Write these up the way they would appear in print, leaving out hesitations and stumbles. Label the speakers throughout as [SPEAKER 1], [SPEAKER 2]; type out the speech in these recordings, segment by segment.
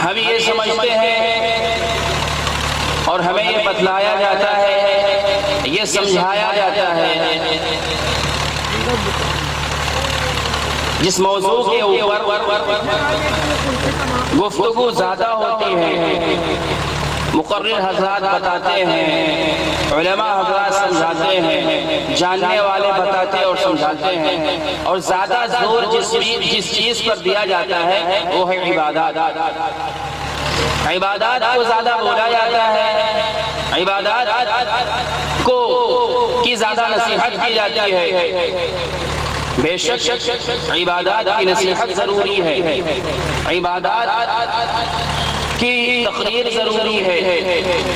[SPEAKER 1] ہم یہ سمجھتے ہیں اور ہمیں یہ بتلایا جاتا ہے، یہ سمجھایا جاتا ہے، جس موضوع کے اوپر گفتگو زیادہ ہوتی ہے، مقرر حضرات بتاتے ہیں، علماء حضرات سمجھاتے ہیں، جاننے والے بتاتے اور سمجھاتے ہیں، اور زیادہ زور جس چیز پر دیا جاتا ہے وہ ہے عبادات۔ عبادات کو زیادہ بولا جاتا ہے، عبادات کی زیادہ نصیحت کی جاتی ہے۔ بے شک عبادات کی نصیحت ضروری ہے، عبادات کی تقریر ضروری ہے،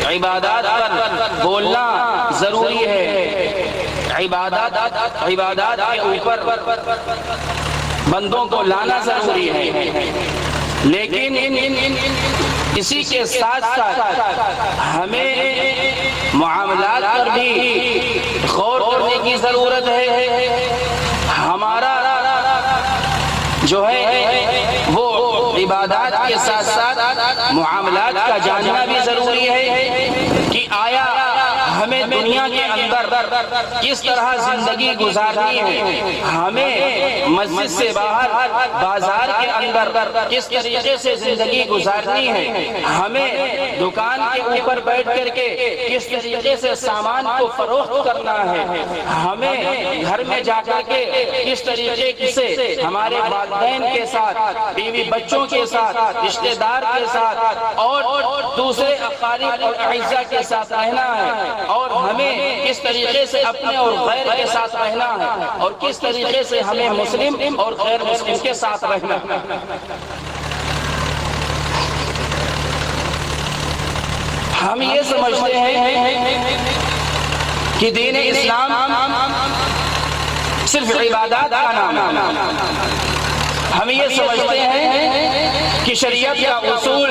[SPEAKER 1] عبادات پر بولنا ضروری ہے، عبادات کے اوپر بندوں کو لانا ضروری ہے، لیکن اسی کے ساتھ ساتھ ہمیں معاملات پر بھی غور کرنے کی ضرورت ہے۔ ہمارا جو ہے وہ عبادات کے ساتھ ساتھ معاملات کا جاننا بھی ضروری ہے کہ آیا ہمیں دنیا کے اندر کس طرح زندگی گزارنی ہے، ہمیں مسجد سے باہر بازار کے اندر کس طریقے سے زندگی گزارنی ہے، ہمیں دکان کے اوپر بیٹھ کر کے کس طریقے سے سامان کو فروخت کرنا ہے، ہمیں گھر میں جا کر کے کس طریقے سے ہمارے والدین کے ساتھ، بیوی بچوں کے ساتھ، رشتہ دار کے ساتھ اور دوسرے اقارب اور اعزاء کے ساتھ رہنا ہے، اور ہمیں کس طریقے سے اپنے اور غیر کے ساتھ رہنا ہے، اور کس طریقے سے ہمیں مسلم اور غیر مسلم کے ساتھ رہنا ہے۔ ہم یہ سمجھتے ہیں کہ دین اسلام صرف عبادات کا نام ہے۔ ہم یہ سمجھتے ہیں کہ شریعت کا اصول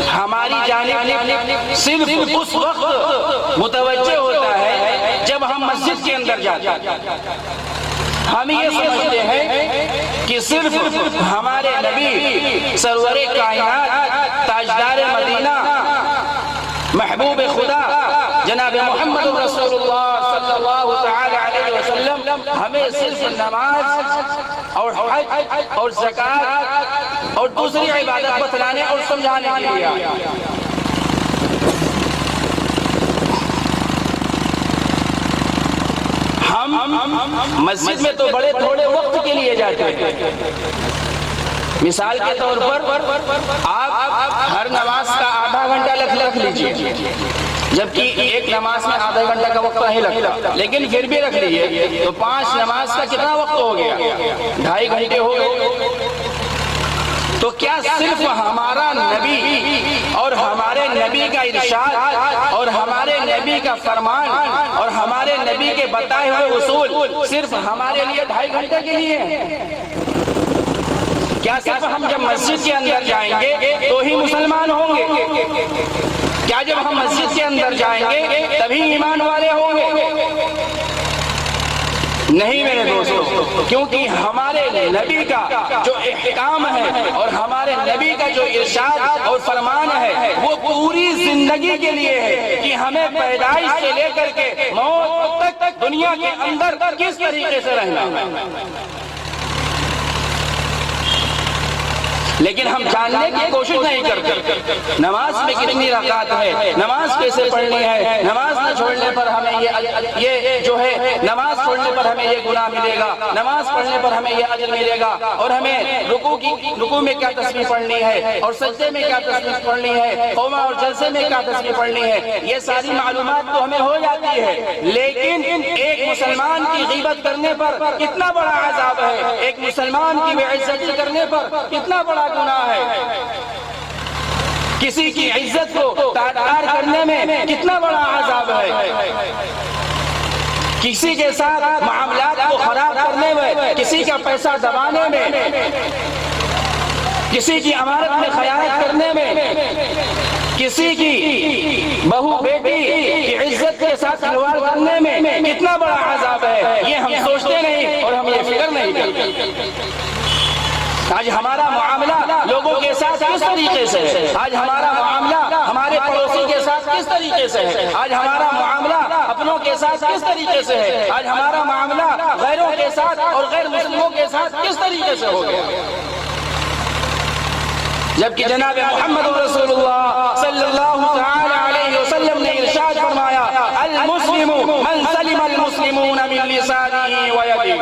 [SPEAKER 1] ہماری جانب صرف اس وقت متوجہ ہوتا ہے جب ہم مسجد کے اندر جاتے ہیں۔ ہم یہ سمجھتے ہیں کہ صرف ہمارے نبی سرور کائنات تاجدار مدینہ محبوب خدا جناب محمد رسول اللہ صلی اللہ تعالی علیہ وسلم ہمیں صرف نماز اور حج اور زکوٰۃ اور دوسری عبادت بتلانے اور سمجھانے کے لیے ہم مسجد میں تو بڑے تھوڑے وقت کے لیے جاتے ہیں۔ مثال کے طور پر آپ ہر نماز کا آدھا گھنٹہ رکھ لیجئے، جبکہ ایک نماز میں آدھا گھنٹہ کا وقت نہیں لگتا، لیکن پھر بھی رکھ لیجئے تو 5 نماز کا کتنا وقت ہو گیا؟ 2.5 گھنٹے ہو گئے۔ تو کیا صرف ہمارا نبی اور ہمارے نبی کا ارشاد اور ہمارے نبی کا فرمان اور ہمارے نبی کے بتائے ہوئے اصول صرف ہمارے لیے 2.5 گھنٹے کے لیے ہیں؟ کیا صرف ہم جب مسجد کے اندر جائیں گے تو ہی مسلمان ہوں گے؟ کیا جب ہم مسجد کے اندر جائیں گے تبھی ایمان والے ہوں گے؟ نہیں میرے دوستو، کیونکہ ہمارے نبی کا جو احکام ہے اور ہمارے نبی کا جو ارشاد اور فرمان ہے وہ پوری زندگی کے لیے ہے کہ ہمیں پیدائش سے لے کر کے موت تک دنیا کے اندر کس طریقے سے رہنا ہے۔ لیکن ہم جاننے کی کوشش نہیں کرتے نماز میں کتنی رکعت ہے، نماز کیسے پڑھنی ہے، نماز نہ چھوڑنے پر ہمیں یہ جو ہے نماز چھوڑنے پر ہمیں یہ گناہ ملے گا، نماز پڑھنے پر ہمیں یہ اجر ملے گا، اور ہمیں رکوع میں کیا تسبیح پڑھنی ہے اور سجدے میں کیا تسبیح پڑھنی ہے، قوما اور جلسے میں کیا تسبیح پڑھنی ہے، یہ ساری معلومات تو ہمیں ہو جاتی ہے، لیکن ایک مسلمان کی غیبت کرنے پر کتنا بڑا عذاب ہے، ایک مسلمان کی بے عزتی کرنے پر کتنا بڑا گناہ ہے، کسی کی عزت کو تاٹار کرنے میں کتنا بڑا عذاب ہے، کسی کے ساتھ معاملات کو خراب کرنے میں، کسی کا پیسہ دبانے میں، کسی کی امانت میں خیانت کرنے میں، کسی کی بہو بیٹی کی عزت کے ساتھ کھلواڑ کرنے میں کتنا بڑا عذاب ہے، یہ ہم سوچتے نہیں اور ہم یہ فکر نہیں کرتے۔ آج ہمارا معاملہ لوگوں کے ساتھ کس طریقے سے ہے؟ آج ہمارا معاملہ ہمارے پڑوسی کے ساتھ کس طریقے سے ہے؟ آج ہمارا معاملہ اپنوں کے ساتھ کس طریقے سے ہے؟ آج ہمارا معاملہ غیروں کے ساتھ اور غیر مسلموں کے ساتھ کس طریقے سے ہو گیا؟ جبکہ جناب محمد رسول اللہ صلی اللہ تعالی علیہ وسلم نے ارشاد فرمایا المسلم من سلم المسلمون من لسانه ويده،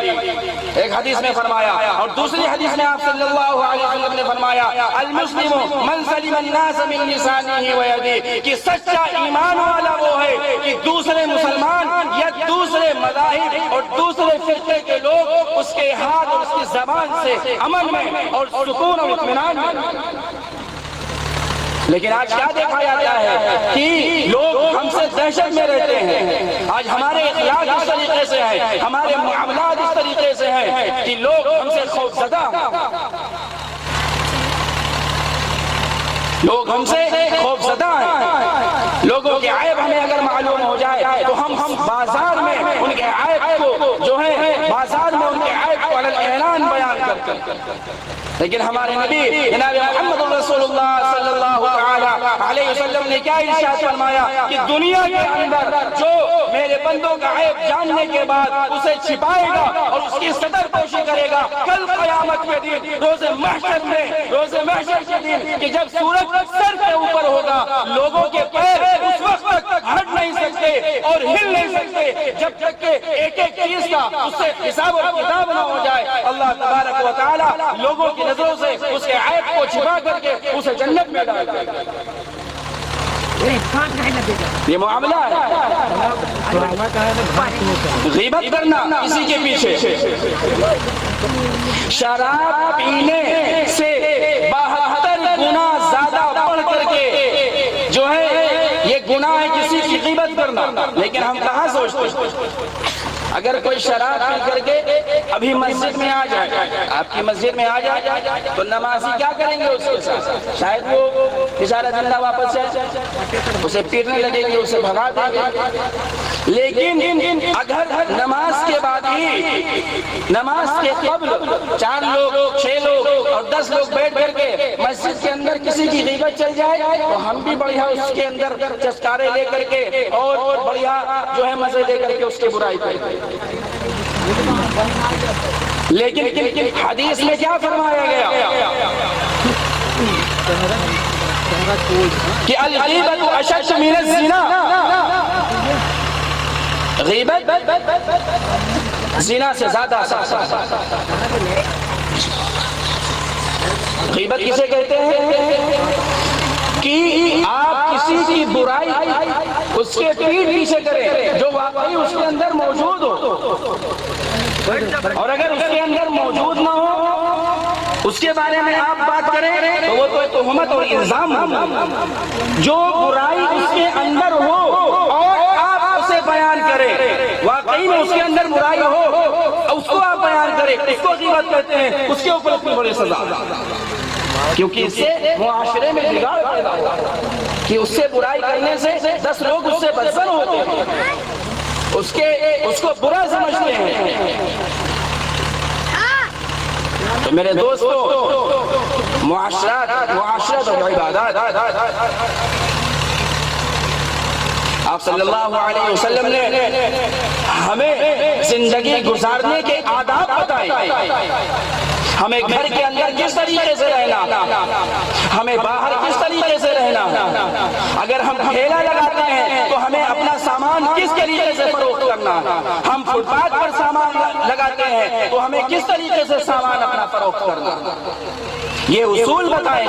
[SPEAKER 1] ایک حدیث میں فرمایا، اور دوسری حدیث میں آپ صلی اللہ علیہ وسلم نے فرمایا المسلم من سلم الناس من لسانه ويده، کہ سچا ایمان والا وہ ہے کہ دوسرے مسلمان یا دوسرے مذاہب اور دوسرے فرقے کے لوگ اس کے ہاتھ اور اس کی زبان سے امن میں اور سکون اور اطمینان میں۔ لیکن آج کیا دیکھا جاتا ہے کہ لوگ ہم سے دہشت میں رہتے ہیں، آج ہمارے اخلاق اس طریقے سے ہیں، ہمارے معاملات اس طریقے سے ہیں کہ لوگ ہم سے خوف زدہ ہیں، لوگ ہم سے خوف زدہ ہیں، لوگوں کے عیب ہمیں اگر معلوم ہو جائے تو ہم بازار میں ان کے عیب کو جو ہے بازار میں ان کے عیب کو علی الاعلان بیان کرتے ہیں۔ لیکن ہمارے نبی جناب محمد رسول اللہ صلی اللہ علیہ وسلم نے کیا ارشاد فرمایا کہ دنیا کے اندر جو میرے بندوں کا عیب جاننے کے بعد اسے چھپائے گا اور اس کی صدر پوشی کرے گا، کل قیامت کے دن روز محشر کے دن کہ جب سورج سر کے اوپر ہوگا، لوگوں کے پیر اس وقت تک ہٹ نہیں سکتے اور ہل نہیں سکتے جب تک کہ ایک ایک چیز کا اس سے حساب اور کتاب نہ ہو جائے۔ اللہ تبارک و تعالی لوگوں کی نظروں سے اس کے عیب کو چھپا کر کے اسے جنت میں ڈال دے گا۔ یہ معاملہ ہے غیبت کرنا کسی کے پیچھے، شراب پینے سے 72 گنا زیادہ بڑھ کر کے جو ہے یہ گناہ ہے کسی کی غیبت کرنا۔ لیکن ہم کہاں سوچتے ہیں اگر کوئی شراب پی کر کے ابھی مسجد میں آ جائے، آپ کی مسجد میں آ جائے تو نمازی کیا کریں گے اس کے ساتھ؟ شاید وہ بیچارہ زندہ واپس جائے، اسے پیٹنے لگیں گے، اسے بھگا دیں گے۔ لیکن اگر نماز کے بعد ہی، نماز کے قبل 4 لوگ 6 لوگ اور 10 لوگ بیٹھ کر کے مسجد کے اندر کسی کی غیبت چل جائے تو ہم بھی بڑھیا اس کے اندر چسکارے لے کر کے اور بڑھیا جو ہے مزے لے کر کے اس کی برائی کرتے ہیں۔ لیکن حدیث میں کیا فرمایا گیا کہ الغیبت اشد من الزنا، غیبت زنا سے زیادہ سخت۔ غیبت کسے کہتے ہیں کہ آپ کسی کی برائی اس کے پیٹ پیچھے کریں جو واقعی اس کے اندر موجود ہو، اور اگر اس کے اندر موجود نہ ہو اس کے بارے میں آپ بات کریں تو وہ تو تہمت اور الزام ہو۔ جو برائی اس کے اندر ہو اور آپ اسے بیان کریں، واقعی میں اس کے اندر برائی ہو اس کو آپ بیان کریں، اس کو غیبت کہتے ہیں، اس کے اوپر اتنی بڑی سزا، کیونکہ اس سے معاشرے میں بگاڑ پیدا ہوا کہ اس سے برائی کرنے سے 10 لوگ اس سے بدزن ہوتے ہیں، اس کو برا سمجھتے ہیں۔ تو میرے دوستو، معاشرت اور عبادات، آپ صلی اللہ علیہ وسلم نے ہمیں زندگی گزارنے کے آداب بتائے، ہمیں گھر کے اندر کس طریقے سے رہنا، ہمیں باہر کس طریقے سے رہنا، اگر ہم ٹھیلا لگاتے ہیں تو ہمیں اپنا سامان کس طریقے سے فروخت کرنا، ہم فٹ پاتھ پر سامان لگاتے ہیں تو ہمیں کس طریقے سے سامان اپنا فروخت کرنا۔ یہ اصول بتائے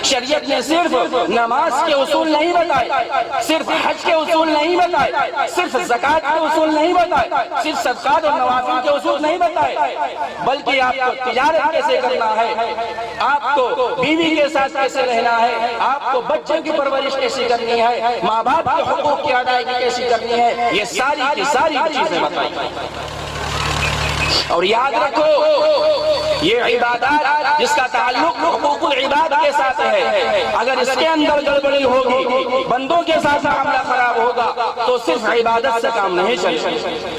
[SPEAKER 1] شریعت نے صرف نماز کے اصول نہیں بتائے، صرف حج کے اصول نہیں بتائے، صرف زکوٰۃ کے اصول نہیں بتائے، صرف صدقات اور نوافل کے اصول نہیں بتائے، بلکہ آپ کو تجارت کیسے کرنا ہے، آپ کو بیوی کے ساتھ کیسے رہنا ہے، آپ کو بچوں کی پرورش کیسی کرنی ہے، ماں باپ کے حقوق کی ادائیگی کیسی کرنی ہے، یہ ساری کی ساری چیزیں بتائی۔ اور یاد رکھو یہ عبادات جس کا تعلق حقوق العباد کے ساتھ ہے، اگر اس کے اندر گڑبڑی ہوگی، بندوں کے ساتھ معاملہ خراب ہوگا تو صرف عبادت سے کام نہیں چلے۔